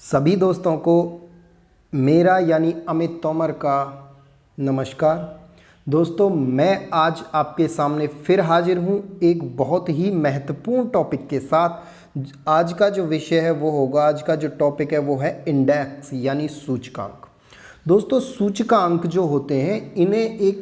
सभी दोस्तों को मेरा यानी अमित तोमर का नमस्कार। दोस्तों, मैं आज आपके सामने फिर हाजिर हूँ एक बहुत ही महत्वपूर्ण टॉपिक के साथ। आज का जो विषय है वो होगा, आज का जो टॉपिक है वो है इंडेक्स यानी सूचकांक। दोस्तों, सूचकांक जो होते हैं इन्हें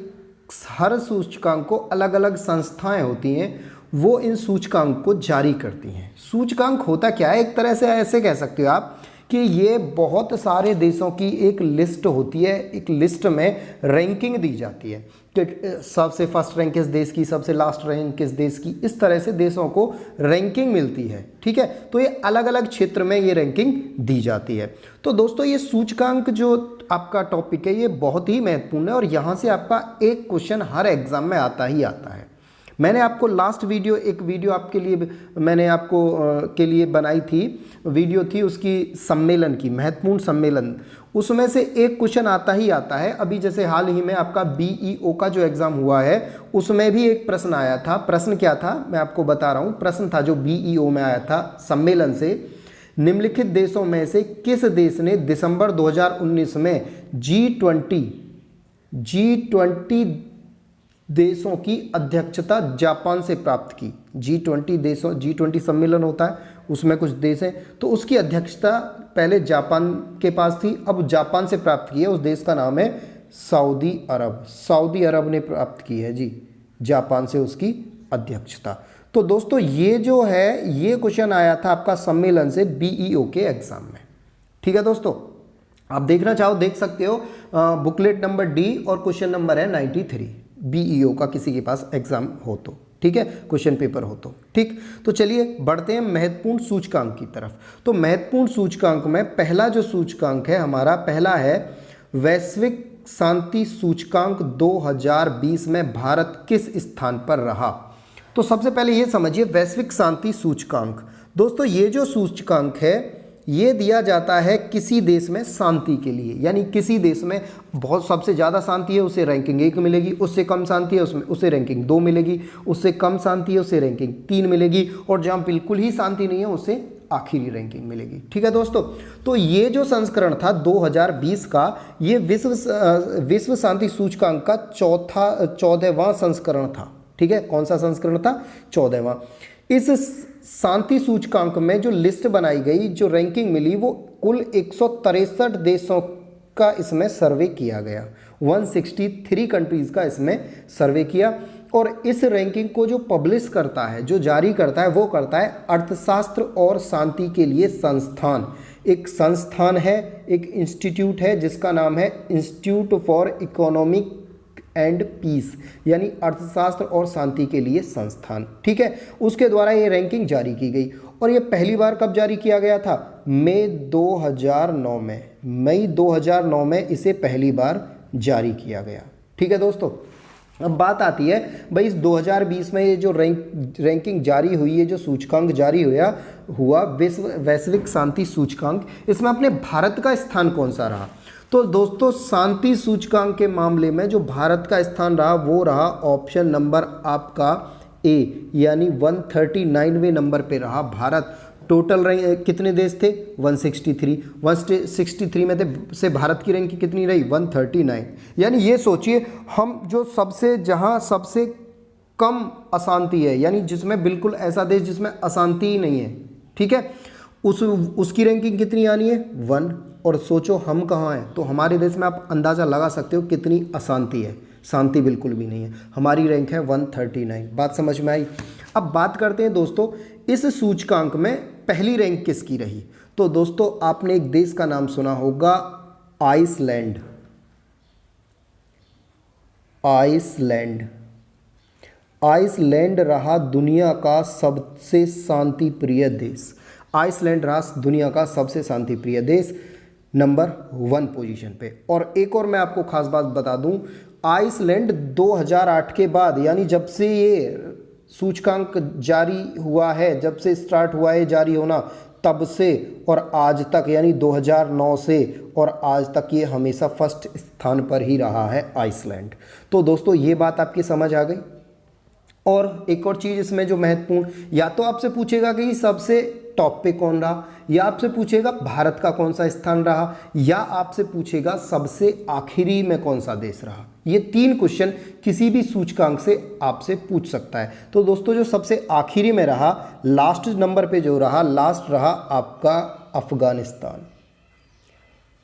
हर सूचकांक को अलग अलग संस्थाएं होती हैं, वो इन सूचकांक को जारी करती हैं। सूचकांक होता क्या है, एक तरह से ऐसे कह सकते हो आप कि ये बहुत सारे देशों की एक लिस्ट होती है। एक लिस्ट में रैंकिंग दी जाती है कि सबसे फर्स्ट रैंक किस देश की, सबसे लास्ट रैंक किस देश की, इस तरह से देशों को रैंकिंग मिलती है। ठीक है, तो ये अलग अलग क्षेत्र में ये रैंकिंग दी जाती है। तो दोस्तों, ये सूचकांक जो आपका टॉपिक है ये बहुत ही महत्वपूर्ण है और यहाँ से आपका एक क्वेश्चन हर एग्जाम में आता ही आता है। मैंने आपको लास्ट वीडियो एक वीडियो आपके लिए मैंने आपको के लिए बनाई थी, वीडियो थी उसकी सम्मेलन की, महत्वपूर्ण सम्मेलन, उसमें से एक क्वेश्चन आता ही आता है। अभी जैसे हाल ही में आपका बीईओ का जो एग्ज़ाम हुआ है उसमें भी एक प्रश्न आया था। प्रश्न क्या था मैं आपको बता रहा हूँ। प्रश्न था जो बीईओ में आया था सम्मेलन से, निम्नलिखित देशों में से किस देश ने दिसंबर 2019 में G20 देशों की अध्यक्षता जापान से प्राप्त की। G20 सम्मेलन होता है, उसमें कुछ देश हैं, तो उसकी अध्यक्षता पहले जापान के पास थी, अब जापान से प्राप्त की है। उस देश का नाम है सऊदी अरब। सऊदी अरब ने प्राप्त की है जी जापान से उसकी अध्यक्षता। तो दोस्तों, ये जो है ये क्वेश्चन आया था आपका सम्मेलन से बीईओ के एग्जाम में। ठीक है दोस्तों, आप देखना चाहो देख सकते हो, बुकलेट नंबर डी और क्वेश्चन नंबर है 93 बीईओ का, किसी के पास एग्जाम हो तो। ठीक है, क्वेश्चन पेपर हो तो। ठीक, तो चलिए बढ़ते हैं महत्वपूर्ण सूचकांक की तरफ। तो महत्वपूर्ण सूचकांक में पहला जो सूचकांक है हमारा, पहला है वैश्विक शांति सूचकांक 2020 में भारत किस स्थान पर रहा। तो सबसे पहले ये समझिए वैश्विक शांति सूचकांक। दोस्तों, ये जो सूचकांक है ये दिया जाता है किसी देश में शांति के लिए, यानी किसी देश में बहुत सबसे ज़्यादा शांति है उसे रैंकिंग 1 मिलेगी, उससे कम शांति है उसमें उसे रैंकिंग 2 मिलेगी, उससे कम शांति है उसे रैंकिंग 3 मिलेगी, और जहाँ बिल्कुल ही शांति नहीं है उसे आखिरी रैंकिंग मिलेगी। ठीक है दोस्तों, तो ये जो संस्करण था 2020 का, ये विश्व शांति सूचकांक का 14वां संस्करण था। ठीक है, कौन सा संस्करण था? 14वां। इस शांति सूचकांक में जो लिस्ट बनाई गई, जो रैंकिंग मिली, वो कुल 163 देशों का इसमें सर्वे किया गया। 163 कंट्रीज़ का इसमें सर्वे किया। और इस रैंकिंग को जो पब्लिश करता है, जो जारी करता है, वो करता है अर्थशास्त्र और शांति के लिए संस्थान। एक संस्थान है, एक इंस्टीट्यूट है जिसका नाम है institute for economic and peace, यानी अर्थशास्त्र और शांति के लिए संस्थान। ठीक है, उसके द्वारा ये रैंकिंग जारी की गई। और ये पहली बार कब जारी किया गया था? मई 2009 में। मई 2009 में इसे पहली बार जारी किया गया। ठीक है दोस्तों, अब बात आती है भाई इस 2020 में ये जो रैंकिंग जारी हुई है, जो सूचकांक जारी हुआ वैश्विक शांति सूचकांक, इसमें अपने भारत का स्थान कौन सा रहा? तो दोस्तों, शांति सूचकांक के मामले में जो भारत का स्थान रहा वो रहा ऑप्शन नंबर आपका ए, यानी 139वें नंबर पे रहा भारत। टोटल रैंक कितने देश थे? 163 में से भारत की रैंक कितनी रही? 139। यानी ये सोचिए, हम जो जहाँ सबसे कम अशांति है, यानी जिसमें बिल्कुल ऐसा देश जिसमें अशांति ही नहीं है, ठीक है, उसकी रैंकिंग कितनी आनी है? 1। और सोचो हम कहाँ हैं, तो हमारे देश में आप अंदाज़ा लगा सकते हो कितनी अशांति है, शांति बिल्कुल भी नहीं है। हमारी रैंक है 139। बात समझ में आई? अब बात करते हैं दोस्तों, इस सूचकांक में पहली रैंक किसकी रही? तो दोस्तों, आपने एक देश का नाम सुना होगा, आइसलैंड। आइसलैंड रहा दुनिया का सबसे शांति प्रिय देश। आइसलैंड रहा दुनिया का सबसे शांति प्रिय देश, नंबर 1 पोजीशन पे। और एक और मैं आपको खास बात बता दूं, आइसलैंड 2008 के बाद, यानी जब से ये सूचकांक जारी हुआ है, जब से स्टार्ट हुआ है जारी होना, तब से और आज तक, यानी 2009 से और आज तक ये हमेशा फर्स्ट स्थान पर ही रहा है आइसलैंड। तो दोस्तों, ये बात आपकी समझ आ गई। और एक और चीज़ इसमें जो महत्वपूर्ण, या तो आपसे पूछेगा कि सबसे टॉप पे कौन रहा, या आपसे पूछेगा भारत का कौन सा स्थान रहा, या आपसे पूछेगा सबसे आखिरी में कौन सा देश रहा। ये 3 क्वेश्चन किसी भी सूचकांक से आपसे पूछ सकता है। तो दोस्तों जो सबसे आखिरी में रहा, लास्ट नंबर पे जो रहा, लास्ट रहा आपका अफगानिस्तान।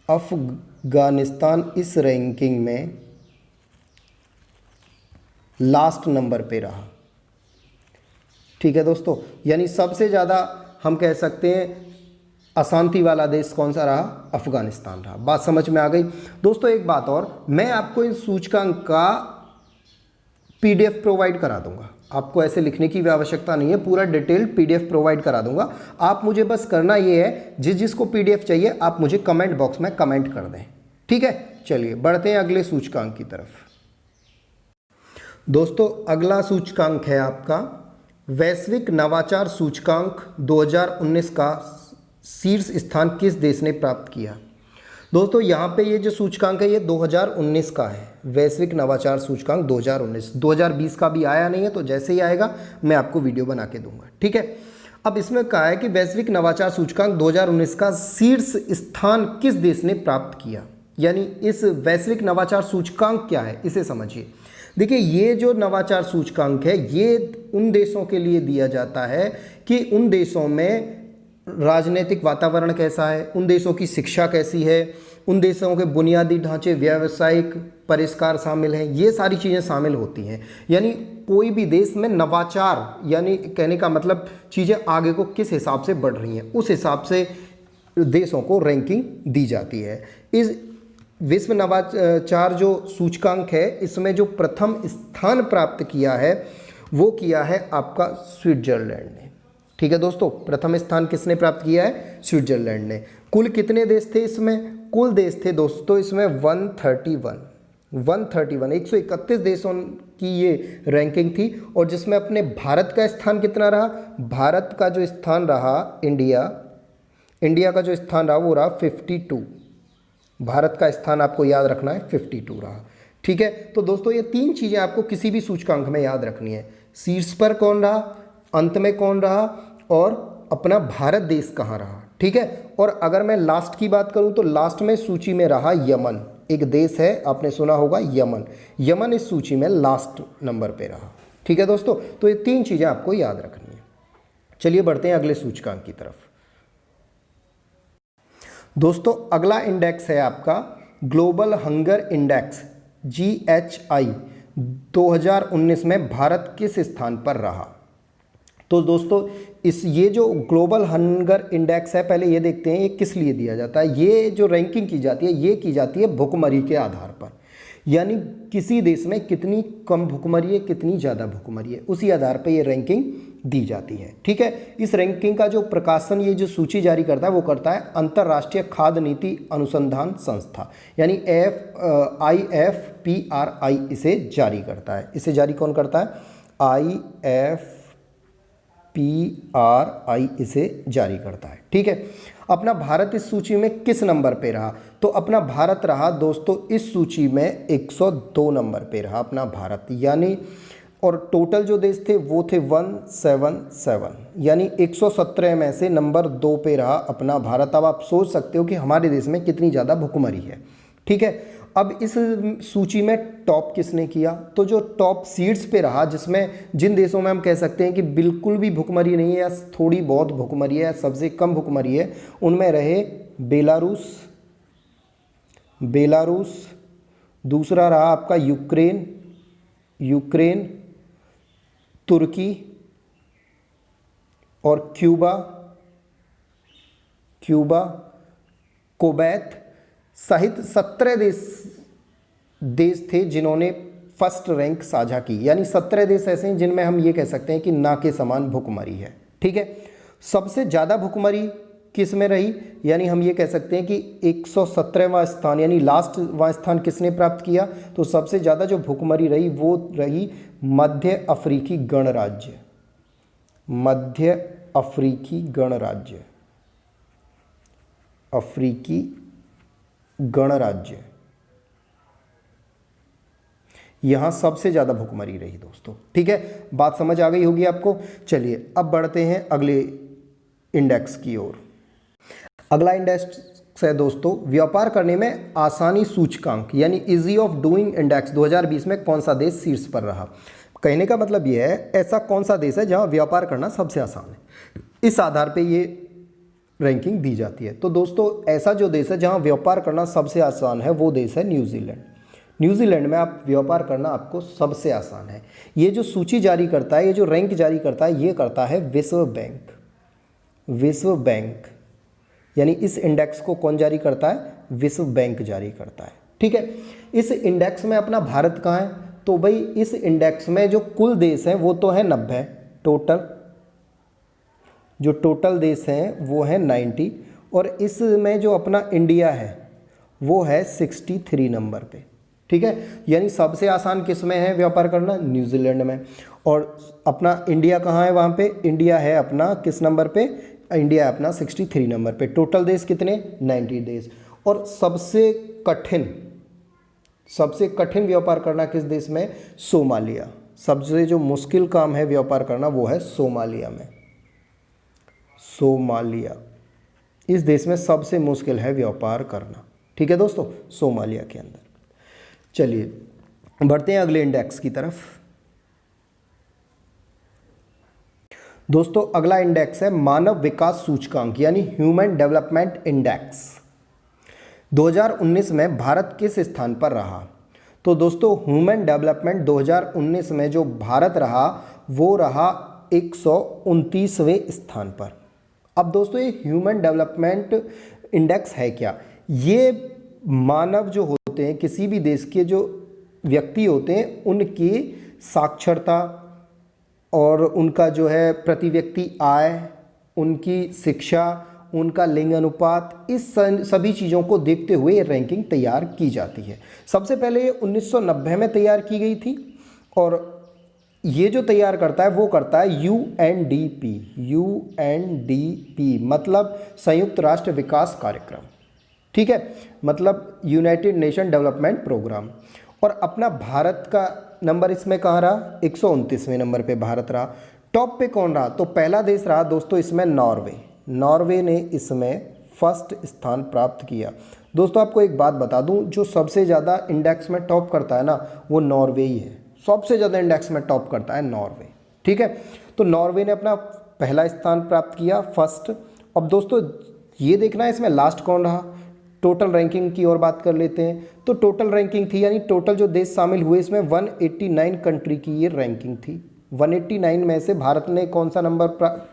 अफगानिस्तान इस रैंकिंग में लास्ट नंबर पे रहा। ठीक है दोस्तों, यानी सबसे ज़्यादा हम कह सकते हैं अशांति वाला देश कौन सा रहा, अफगानिस्तान रहा। बात समझ में आ गई दोस्तों। एक बात और, मैं आपको इन सूचकांक का पीडीएफ प्रोवाइड करा दूंगा, आपको ऐसे लिखने की भी आवश्यकता नहीं है, पूरा डिटेल्ड पीडीएफ प्रोवाइड करा दूंगा। आप मुझे बस करना ये है, जिसको पीडीएफ चाहिए आप मुझे कमेंट बॉक्स में कमेंट कर दें। ठीक है, चलिए बढ़ते हैं अगले सूचकांक की तरफ। दोस्तों अगला सूचकांक है आपका वैश्विक नवाचार सूचकांक 2019 का शीर्ष स्थान किस देश ने प्राप्त किया। दोस्तों यहाँ पे ये जो सूचकांक है ये 2019 का है, वैश्विक नवाचार सूचकांक 2019। 2020 का भी आया नहीं है, तो जैसे ही आएगा मैं आपको वीडियो बना के दूंगा। ठीक है, अब इसमें कहा है कि वैश्विक नवाचार सूचकांक 2019 का शीर्ष स्थान किस देश ने प्राप्त किया। यानी इस वैश्विक नवाचार सूचकांक क्या है इसे समझिए। देखिए ये जो नवाचार सूचकांक है ये उन देशों के लिए दिया जाता है कि उन देशों में राजनीतिक वातावरण कैसा है, उन देशों की शिक्षा कैसी है, उन देशों के बुनियादी ढांचे, व्यावसायिक परिष्कार शामिल हैं, ये सारी चीज़ें शामिल होती हैं। यानी कोई भी देश में नवाचार, यानी कहने का मतलब चीज़ें आगे को किस हिसाब से बढ़ रही हैं, उस हिसाब से देशों को रैंकिंग दी जाती है। इस विश्व नवाचार जो सूचकांक है इसमें जो प्रथम स्थान प्राप्त किया है वो किया है आपका स्विट्जरलैंड ने। ठीक है दोस्तों, प्रथम स्थान किसने प्राप्त किया है, स्विट्जरलैंड ने। कुल कितने देश थे इसमें, कुल देश थे दोस्तों इसमें 131 देशों की ये रैंकिंग थी। और जिसमें अपने भारत का स्थान कितना रहा, भारत का जो स्थान रहा इंडिया का जो स्थान रहा वो रहा 52। भारत का स्थान आपको याद रखना है 52 रहा। ठीक है, तो दोस्तों ये 3 चीज़ें आपको किसी भी सूचकांक में याद रखनी है, शीर्ष पर कौन रहा, अंत में कौन रहा, और अपना भारत देश कहाँ रहा। ठीक है, और अगर मैं लास्ट की बात करूं तो लास्ट में सूची में रहा यमन, एक देश है आपने सुना होगा यमन। यमन इस सूची में लास्ट नंबर पे रहा। ठीक है दोस्तों, तो ये 3 चीज़ें आपको याद रखनी है। चलिए बढ़ते हैं अगले सूचकांक की तरफ। दोस्तों अगला इंडेक्स है आपका ग्लोबल हंगर इंडेक्स GHI। 2019 में भारत किस स्थान पर रहा। तो दोस्तों ये जो ग्लोबल हंगर इंडेक्स है, पहले ये देखते हैं ये किस लिए दिया जाता है। ये जो रैंकिंग की जाती है ये की जाती है भुखमरी के आधार पर, यानी किसी देश में कितनी कम भुखमरी है, कितनी ज़्यादा भुखमरी है, उसी आधार पर ये रैंकिंग दी जाती है। ठीक है, इस रैंकिंग का जो प्रकाशन, ये जो सूची जारी करता है वो करता है अंतर्राष्ट्रीय खाद्य नीति अनुसंधान संस्था, यानी IFPRI इसे जारी करता है। इसे जारी कौन करता है, IFPRI इसे जारी करता है। ठीक है, अपना भारत इस सूची में किस नंबर पे रहा, तो अपना भारत रहा दोस्तों इस सूची में 102 नंबर पे रहा अपना भारत, यानी और टोटल जो देश थे वो थे 177, यानी 117 में से नंबर 2 पे रहा अपना भारत। अब आप सोच सकते हो कि हमारे देश में कितनी ज़्यादा भुखमरी है। ठीक है, अब इस सूची में टॉप किसने किया, तो जो टॉप सीट्स पे रहा, जिसमें जिन देशों में हम कह सकते हैं कि बिल्कुल भी भुखमरी नहीं है या थोड़ी बहुत भुखमरी है या सबसे कम भुखमरी है, उनमें रहे बेलारूस, दूसरा रहा आपका यूक्रेन, तुर्की और क्यूबा, कुवैत सहित 17 देश थे जिन्होंने फर्स्ट रैंक साझा की। यानी 17 देश ऐसे हैं जिनमें हम ये कह सकते हैं कि ना के समान भुखमरी है। ठीक है, सबसे ज़्यादा भुखमरी किस में रही, यानी हम ये कह सकते हैं कि 117वां स्थान, यानी लास्टवां स्थान किसने प्राप्त किया, तो सबसे ज़्यादा जो भुखमरी रही वो रही मध्य अफ्रीकी गणराज्य, यहां सबसे ज्यादा भुखमरी रही दोस्तों। ठीक है, बात समझ आ गई होगी आपको। चलिए अब बढ़ते हैं अगले इंडेक्स की ओर। अगला इंडेक्स है दोस्तों व्यापार करने में आसानी सूचकांक यानी इजी ऑफ डूइंग इंडेक्स 2020 में कौन सा देश शीर्ष पर रहा। कहने का मतलब यह है ऐसा कौन सा देश है जहां व्यापार करना सबसे आसान है, इस आधार पे ये रैंकिंग दी जाती है। तो दोस्तों ऐसा जो देश है जहां व्यापार करना सबसे आसान है वो देश है न्यूजीलैंड। न्यूजीलैंड में आप व्यापार करना आपको सबसे आसान है। ये जो सूची जारी करता है, ये जो रैंक जारी करता है, ये करता है विश्व बैंक। विश्व बैंक यानी इस इंडेक्स को कौन जारी करता है? विश्व बैंक जारी करता है। ठीक है, इस इंडेक्स में अपना भारत कहाँ है? तो भाई इस इंडेक्स में जो कुल देश हैं वो तो है 90, टोटल जो टोटल देश हैं वो है 90, और इसमें जो अपना इंडिया है वो है 63 नंबर पे। ठीक है, यानी सबसे आसान किस में है व्यापार करना? न्यूजीलैंड में। और अपना इंडिया कहाँ है? वहाँ पे इंडिया है अपना किस नंबर पे? इंडिया है अपना 63 नंबर पे। टोटल देश कितने? 90 देश। और सबसे कठिन व्यापार करना किस देश में? सोमालिया। सबसे जो मुश्किल काम है व्यापार करना वो है सोमालिया में। सोमालिया इस देश में सबसे मुश्किल है व्यापार करना। ठीक है दोस्तों, सोमालिया के अंदर। चलिए बढ़ते हैं अगले इंडेक्स की तरफ। दोस्तों अगला इंडेक्स है मानव विकास सूचकांक यानी ह्यूमन डेवलपमेंट इंडेक्स। 2019 में भारत किस स्थान पर रहा? तो दोस्तों ह्यूमन डेवलपमेंट 2019 में जो भारत रहा वो रहा 129वें स्थान पर। अब दोस्तों ये ह्यूमन डेवलपमेंट इंडेक्स है क्या? ये मानव जो होते हैं, किसी भी देश के जो व्यक्ति होते हैं, उनकी साक्षरता और उनका जो है प्रति व्यक्ति आय, उनकी शिक्षा, उनका लिंग अनुपात, इस सभी चीज़ों को देखते हुए ये रैंकिंग तैयार की जाती है। सबसे पहले ये 1990 में तैयार की गई थी, और ये जो तैयार करता है वो करता है यूएनडीपी। यूएनडीपी मतलब संयुक्त राष्ट्र विकास कार्यक्रम। ठीक है, मतलब यूनाइटेड नेशन डेवलपमेंट प्रोग्राम। और अपना भारत का नंबर इसमें कहाँ रहा? 129वें नंबर पे भारत रहा। टॉप पे कौन रहा? तो पहला देश रहा दोस्तों इसमें नॉर्वे। नॉर्वे ने इसमें फर्स्ट स्थान प्राप्त किया। दोस्तों आपको एक बात बता दूं, जो सबसे ज़्यादा इंडेक्स में टॉप करता है ना वो नॉर्वे ही है। सबसे ज़्यादा इंडेक्स में टॉप करता है नॉर्वे। ठीक है, तो नॉर्वे ने अपना पहला स्थान प्राप्त किया, फर्स्ट। अब दोस्तों ये देखना है इसमें लास्ट कौन रहा। टोटल रैंकिंग की और बात कर लेते हैं। तो टोटल रैंकिंग थी यानी टोटल जो देश शामिल हुए इसमें 189 कंट्री की ये रैंकिंग थी। 189 में से भारत ने कौन सा नंबर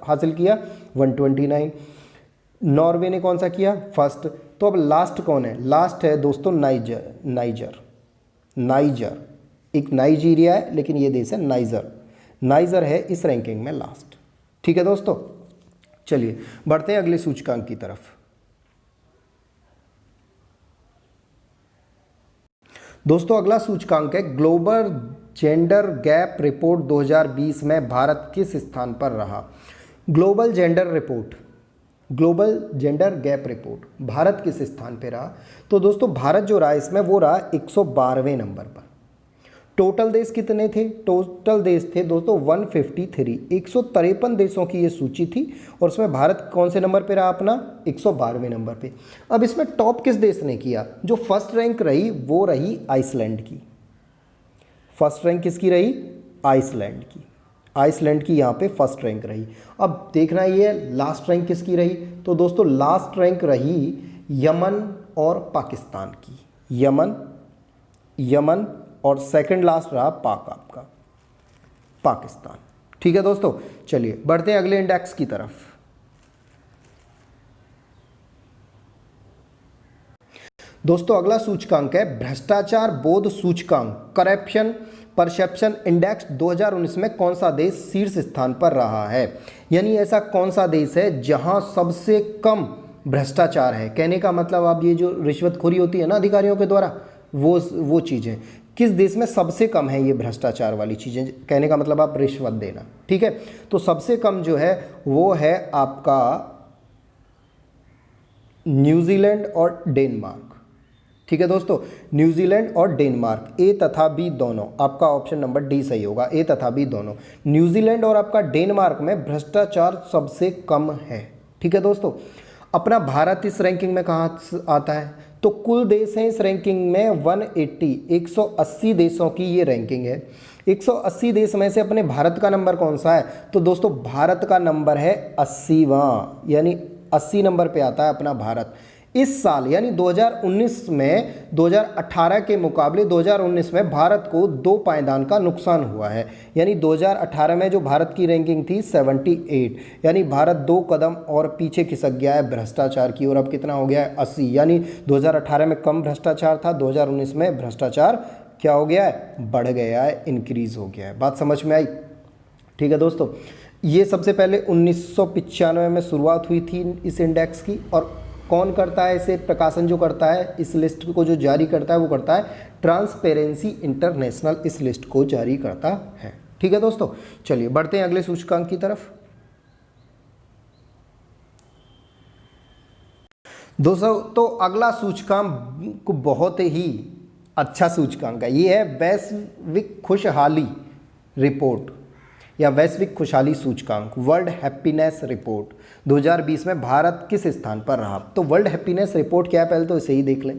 हासिल किया? 129। नॉर्वे ने कौन सा किया? फर्स्ट। तो अब लास्ट कौन है? लास्ट है दोस्तों नाइजर। एक नाइजीरिया है लेकिन ये देश है नाइजर है इस रैंकिंग में लास्ट। ठीक है दोस्तों, चलिए बढ़ते हैं अगले सूचकांक की तरफ। दोस्तों अगला सूचकांक है ग्लोबल जेंडर गैप रिपोर्ट 2020 में भारत किस स्थान पर रहा? Global gender gap report Bharat किस स्थान पर रहा? तो दोस्तों भारत जो रहा इसमें वो रहा 112वें नंबर पर। टोटल देश कितने थे? टोटल देश थे दोस्तों 153। 153 देशों की ये सूची थी और उसमें भारत कौन से नंबर पे रहा? अपना 112वें नंबर पे। अब इसमें टॉप किस देश ने किया? जो फर्स्ट रैंक रही वो रही आइसलैंड की। फर्स्ट रैंक किसकी रही? आइसलैंड की यहाँ पे फर्स्ट रैंक रही। अब देखना ये लास्ट रैंक किसकी रही? तो दोस्तों लास्ट रैंक रही यमन और पाकिस्तान की। यमन और सेकंड लास्ट रहा आपका पाकिस्तान। ठीक है दोस्तों, चलिए बढ़ते हैं अगले इंडेक्स की तरफ। दोस्तों अगला सूचकांक है भ्रष्टाचार बोध सूचकांक करप्शन परसेप्शन इंडेक्स 2019 में कौन सा देश शीर्ष स्थान पर रहा है? यानी ऐसा कौन सा देश है जहां सबसे कम भ्रष्टाचार है? कहने का मतलब अब ये जो रिश्वतखोरी होती है ना अधिकारियों के द्वारा, वो चीज़ें किस देश में सबसे कम है ये भ्रष्टाचार वाली चीज़ें? कहने का मतलब आप रिश्वत देना। ठीक है, तो सबसे कम जो है वो है आपका न्यूजीलैंड और डेनमार्क। ठीक है दोस्तों, न्यूजीलैंड और डेनमार्क, ए तथा बी दोनों। आपका ऑप्शन नंबर डी सही होगा, ए तथा बी दोनों। न्यूजीलैंड और आपका डेनमार्क में भ्रष्टाचार सबसे कम है। ठीक है दोस्तों। अपना भारत इस रैंकिंग में कहाँ आता है? तो कुल देश हैं इस रैंकिंग में 180, 180 देशों की ये रैंकिंग है। 180 देश में से अपने भारत का नंबर कौन सा है? तो दोस्तों भारत का नंबर है 80वां, यानी 80 नंबर पे आता है अपना भारत। इस साल यानी 2019 में 2018 के मुकाबले 2019 में भारत को 2 पायदान का नुकसान हुआ है। यानी 2018 में जो भारत की रैंकिंग थी 78, यानी भारत 2 कदम और पीछे खिसक गया है भ्रष्टाचार की, और अब कितना हो गया है 80। यानी 2018 में कम भ्रष्टाचार था, 2019 में भ्रष्टाचार क्या हो गया है? बढ़ गया है, इंक्रीज हो गया है। बात समझ में आई? ठीक है दोस्तों, ये सबसे पहले 1995 में शुरुआत हुई थी इस इंडेक्स की। और कौन करता है इसे प्रकाशन? जो करता है इस लिस्ट को, जो जारी करता है वो करता है ट्रांसपेरेंसी इंटरनेशनल, इस लिस्ट को जारी करता है। ठीक है दोस्तों, चलिए बढ़ते हैं अगले सूचकांक की तरफ। दोस्तों तो अगला सूचकांक बहुत ही अच्छा सूचकांक है, ये है वैश्विक खुशहाली रिपोर्ट या वैश्विक खुशहाली सूचकांक, वर्ल्ड हैप्पीनेस रिपोर्ट। 2020 में भारत किस स्थान पर रहा? तो वर्ल्ड हैप्पीनेस रिपोर्ट क्या है, पहले तो इसे ही देख लें।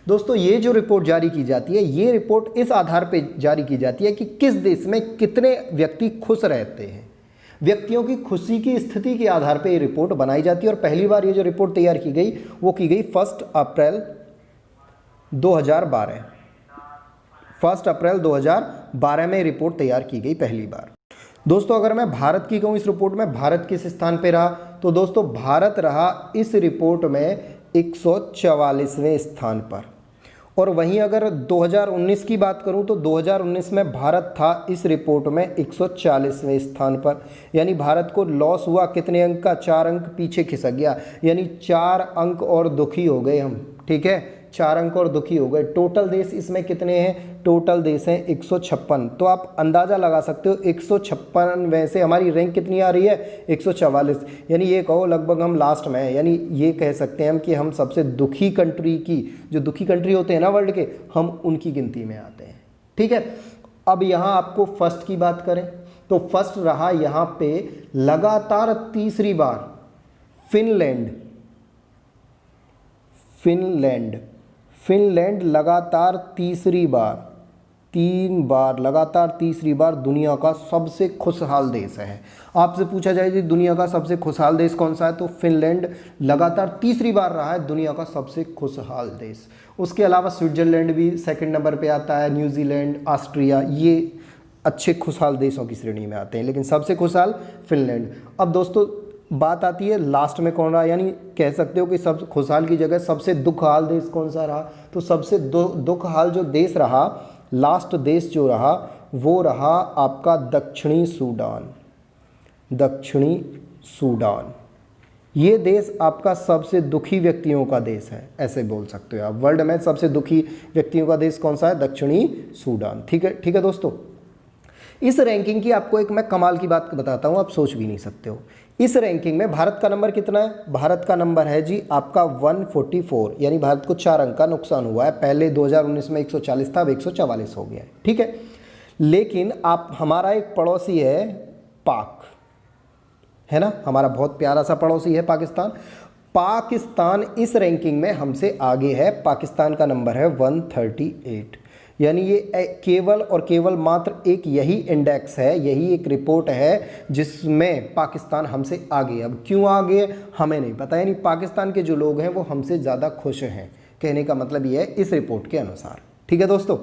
दोस्तों ये जो रिपोर्ट जारी की जाती है, ये रिपोर्ट इस आधार पे जारी की जाती है कि किस देश में कितने व्यक्ति खुश रहते हैं। व्यक्तियों की खुशी की स्थिति के आधार पर ये रिपोर्ट बनाई जाती है। और पहली बार ये जो रिपोर्ट तैयार की गई वो की गई 1 अप्रैल 2012। 1 अप्रैल 2012 में रिपोर्ट तैयार की गई पहली बार। दोस्तों अगर मैं भारत की कहूँ, इस रिपोर्ट में भारत किस स्थान पे रहा? तो दोस्तों भारत रहा इस रिपोर्ट में 144वें स्थान पर। और वहीं अगर 2019 की बात करूं तो 2019 में भारत था इस रिपोर्ट में 140वें स्थान पर। यानी भारत को लॉस हुआ कितने अंक का? 4 अंक पीछे खिसक गया, यानी 4 अंक और दुखी हो गए हम। ठीक है, 4 अंक और दुखी हो गए। टोटल देश इसमें कितने हैं? टोटल देश हैं 156। तो आप अंदाज़ा लगा सकते हो 156 से हमारी रैंक कितनी आ रही है? 144। यानी ये कहो लगभग हम लास्ट में हैं। यानी ये कह सकते हैं हम कि हम सबसे दुखी कंट्री की, जो दुखी कंट्री होते हैं ना वर्ल्ड के, हम उनकी गिनती में आते हैं। ठीक है, अब यहाँ आपको फर्स्ट की बात करें तो फर्स्ट रहा यहाँ पे लगातार तीसरी बार फिनलैंड। फिनलैंड लगातार तीसरी बार, 3 बार लगातार तीसरी बार दुनिया का सबसे खुशहाल देश है। आपसे पूछा जाए कि दुनिया का सबसे खुशहाल देश कौन सा है, तो फिनलैंड लगातार तीसरी बार रहा है दुनिया का सबसे खुशहाल देश। उसके अलावा स्विट्जरलैंड भी सेकंड नंबर पे आता है, न्यूजीलैंड, ऑस्ट्रिया, ये अच्छे खुशहाल देशों की श्रेणी में आते हैं, लेकिन सबसे खुशहाल फिनलैंड। अब दोस्तों बात आती है लास्ट में कौन रहा, यानी कह सकते हो कि सब खुशहाल की जगह सबसे दुखहाल देश कौन सा रहा। तो सबसे दुखहाल जो देश रहा, लास्ट देश जो रहा, वो रहा आपका दक्षिणी सूडान। ये देश आपका सबसे दुखी व्यक्तियों का देश है, ऐसे बोल सकते हो आप। वर्ल्ड में सबसे दुखी व्यक्तियों का देश कौन सा है? दक्षिणी सूडान। ठीक है दोस्तों, इस रैंकिंग की आपको एक मैं कमाल की बात बताता हूँ, आप सोच भी नहीं सकते हो। इस रैंकिंग में भारत का नंबर कितना है? भारत का नंबर है जी आपका 144, यानी भारत को 4 अंक का नुकसान हुआ है। पहले 2019 में 140 था, अब 144 हो गया है। ठीक है, लेकिन आप, हमारा एक पड़ोसी है पाक, है ना, हमारा बहुत प्यारा सा पड़ोसी है पाकिस्तान। पाकिस्तान इस रैंकिंग में हमसे आगे है। पाकिस्तान का नंबर है 138। यानी ये केवल और केवल मात्र एक यही इंडेक्स है, यही एक रिपोर्ट है जिसमें पाकिस्तान हमसे आगे। अब क्यों आगे हमें नहीं पता, यानी पाकिस्तान के जो लोग हैं वो हमसे ज़्यादा खुश हैं, कहने का मतलब ये है इस रिपोर्ट के अनुसार। ठीक है दोस्तों,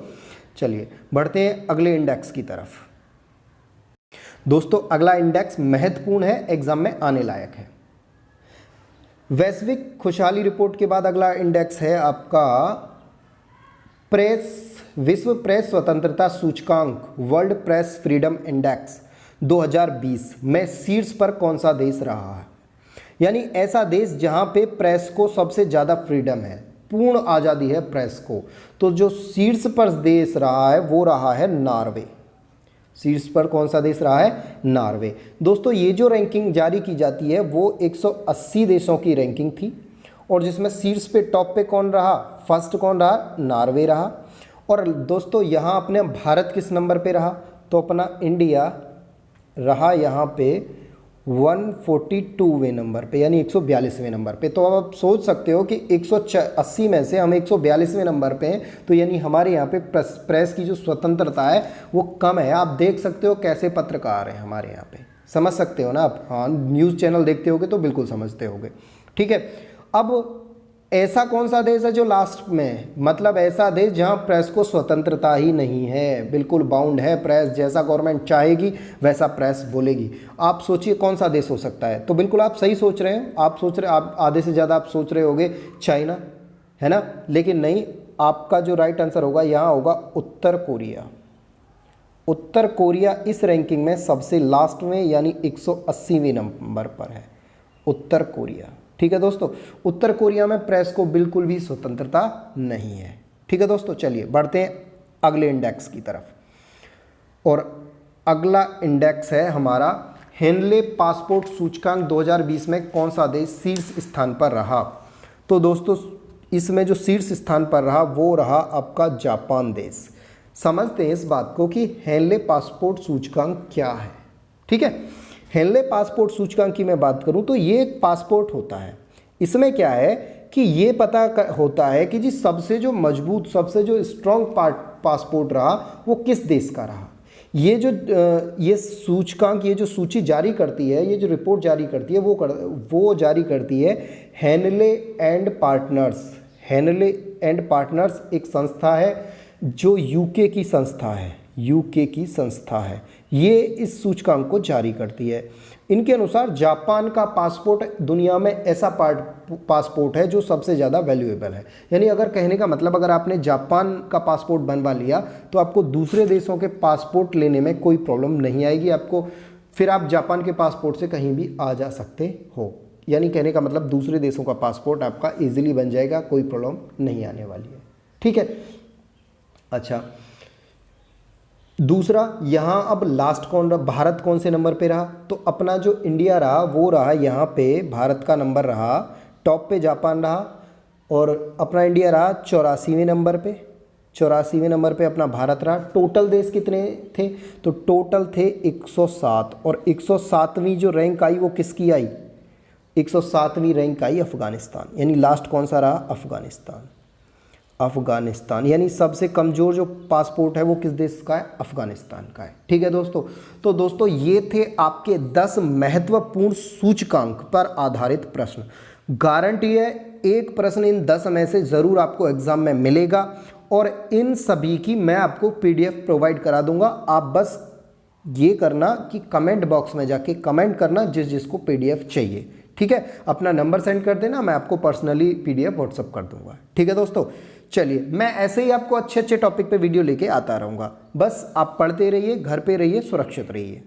चलिए बढ़ते हैं अगले इंडेक्स की तरफ। दोस्तों अगला इंडेक्स महत्वपूर्ण है, एग्जाम में आने लायक है। वैश्विक खुशहाली रिपोर्ट के बाद अगला इंडेक्स है आपका विश्व प्रेस स्वतंत्रता सूचकांक, वर्ल्ड प्रेस फ्रीडम इंडेक्स 2020 में शीर्ष पर कौन सा देश रहा है। यानी ऐसा देश जहां पे प्रेस को सबसे ज़्यादा फ्रीडम है, पूर्ण आज़ादी है प्रेस को। तो जो शीर्ष पर देश रहा है वो रहा है नॉर्वे। शीर्ष पर कौन सा देश रहा है? नॉर्वे। दोस्तों ये जो रैंकिंग जारी की जाती है वो 180 देशों की रैंकिंग थी, और जिसमें शीर्ष पे टॉप पे कौन रहा? फर्स्ट कौन रहा? नॉर्वे रहा। और दोस्तों यहाँ अपने भारत किस नंबर पे रहा? तो अपना इंडिया रहा यहाँ पे 142वें नंबर पे, यानी 142वें नंबर पे। तो अब आप सोच सकते हो कि 180 में से हम 142वें नंबर पे हैं, तो यानी हमारे यहाँ पे प्रेस की जो स्वतंत्रता है वो कम है। आप देख सकते हो कैसे पत्रकार हैं हमारे यहाँ पे, समझ सकते हो ना आप। हाँ, न्यूज़ चैनल देखते होगे तो बिल्कुल समझते होगे। ठीक है, अब ऐसा कौन सा देश है जो लास्ट में है? मतलब ऐसा देश जहां प्रेस को स्वतंत्रता ही नहीं है, बिल्कुल बाउंड है प्रेस, जैसा गवर्नमेंट चाहेगी वैसा प्रेस बोलेगी। आप सोचिए कौन सा देश हो सकता है। तो बिल्कुल आप सही सोच रहे हैं, आप आधे से ज़्यादा आप सोच रहे होगे चाइना, है ना, लेकिन नहीं, आपका जो राइट आंसर होगा यहाँ होगा उत्तर कोरिया। उत्तर कोरिया इस रैंकिंग में सबसे लास्ट में, यानी 180वें नंबर पर है उत्तर कोरिया। ठीक है दोस्तों, उत्तर कोरिया में प्रेस को बिल्कुल भी स्वतंत्रता नहीं है। ठीक है दोस्तों, चलिए बढ़ते हैं अगले इंडेक्स की तरफ। और अगला इंडेक्स है हमारा हेनले पासपोर्ट सूचकांक 2020 में कौन सा देश शीर्ष स्थान पर रहा? तो दोस्तों इसमें जो शीर्ष स्थान पर रहा वो रहा आपका जापान देश। समझते हैं इस बात को कि हेनले पासपोर्ट सूचकांक क्या है। ठीक है, हेनले पासपोर्ट सूचकांक की मैं बात करूं तो ये एक पासपोर्ट होता है। इसमें क्या है कि ये पता होता है कि जी सबसे जो मजबूत, सबसे जो स्ट्रॉन्ग पासपोर्ट रहा वो किस देश का रहा। ये सूचकांक, ये जो सूची जारी करती है, ये जो रिपोर्ट जारी करती है वो जारी करती है Henley and Partners. Henley and Partners एक संस्था है जो यूके की संस्था है, यूके की संस्था है। ये इस सूचकांक को जारी करती है। इनके अनुसार जापान का पासपोर्ट दुनिया में ऐसा पासपोर्ट है जो सबसे ज़्यादा वैल्यूएबल है। यानी अगर कहने का मतलब, अगर आपने जापान का पासपोर्ट बनवा लिया तो आपको दूसरे देशों के पासपोर्ट लेने में कोई प्रॉब्लम नहीं आएगी आपको, फिर आप जापान के पासपोर्ट से कहीं भी आ जा सकते हो। यानी कहने का मतलब दूसरे देशों का पासपोर्ट आपका ईजिली बन जाएगा, कोई प्रॉब्लम नहीं आने वाली है। ठीक है, अच्छा दूसरा, यहाँ अब लास्ट भारत कौन से नंबर पे रहा? तो अपना जो इंडिया रहा वो रहा यहाँ पे, भारत का नंबर रहा टॉप पे, जापान रहा, और अपना इंडिया रहा 84वें नंबर पे। 84वें नंबर पे अपना भारत रहा। टोटल देश कितने थे? तो टोटल थे 107, और 107वीं जो रैंक आई वो किसकी आई? 107वीं रैंक आई अफगानिस्तान। यानी लास्ट कौन सा रहा? अफगानिस्तान। अफगानिस्तान, यानी सबसे कमज़ोर जो पासपोर्ट है वो किस देश का है? अफगानिस्तान का है। ठीक है दोस्तों, तो दोस्तों ये थे आपके 10 महत्वपूर्ण सूचकांक पर आधारित प्रश्न। गारंटी है एक प्रश्न इन 10 में से ज़रूर आपको एग्जाम में मिलेगा, और इन सभी की मैं आपको PDF प्रोवाइड करा दूंगा। आप बस ये करना कि कमेंट बॉक्स में जाके कमेंट करना जिसको PDF चाहिए। ठीक है, अपना नंबर सेंड कर देना, मैं आपको पर्सनली PDF व्हाट्सअप कर दूंगा। ठीक है दोस्तों, चलिए मैं ऐसे ही आपको अच्छे अच्छे टॉपिक पे वीडियो लेके आता रहूँगा। बस आप पढ़ते रहिए, घर पे रहिए, सुरक्षित रहिए।